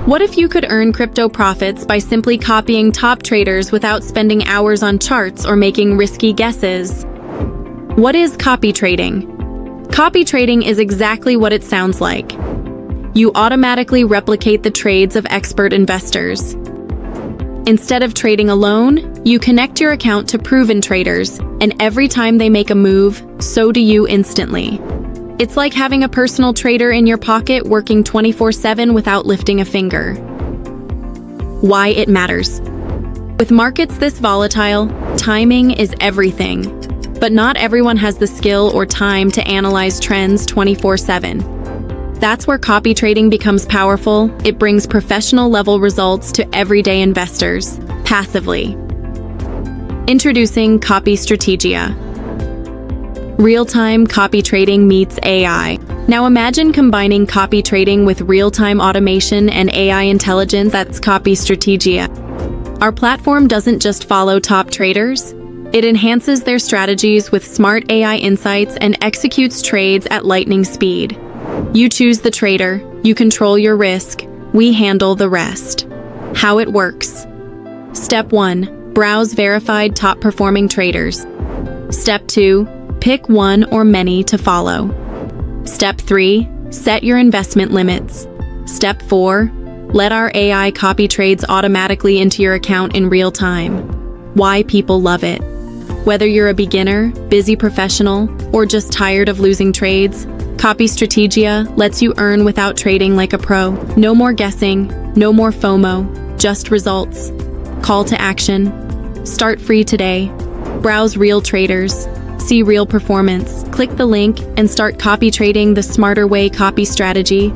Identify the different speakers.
Speaker 1: What if you could earn crypto profits by simply copying top traders without spending hours on charts or making risky guesses? What is copy trading? Copy trading is exactly what it sounds like. You automatically replicate the trades of expert investors. Instead of trading alone, you connect your account to proven traders, and every time they make a move, so do you instantly. It's like having a personal trader in your pocket working 24/7 without lifting a finger. Why it matters. With markets this volatile, timing is everything. But not everyone has the skill or time to analyze trends 24/7. That's where copy trading becomes powerful. It brings professional-level results to everyday investors, passively. Introducing Copy Strategia. Real-time copy trading meets AI. Now imagine combining copy trading with real-time automation and AI intelligence. That's Copy Strategia. Our platform doesn't just follow top traders. It enhances their strategies with smart AI insights and executes trades at lightning speed. You choose the trader, you control your risk, we handle the rest. How it works. Step 1. Browse verified top-performing traders. Step 2. Pick one or many to follow. Step 3. Set your investment limits. Step 4. Let our AI copy trades automatically into your account in real time. Why people love it. Whether you're a beginner, busy professional, or just tired of losing trades, Copy Strategia lets you earn without trading like a pro. No more guessing, no more FOMO, just results. Call to action. Start free today. Browse real traders. See real performance. Click the link and start copy trading the smarter way. Copy Strategy.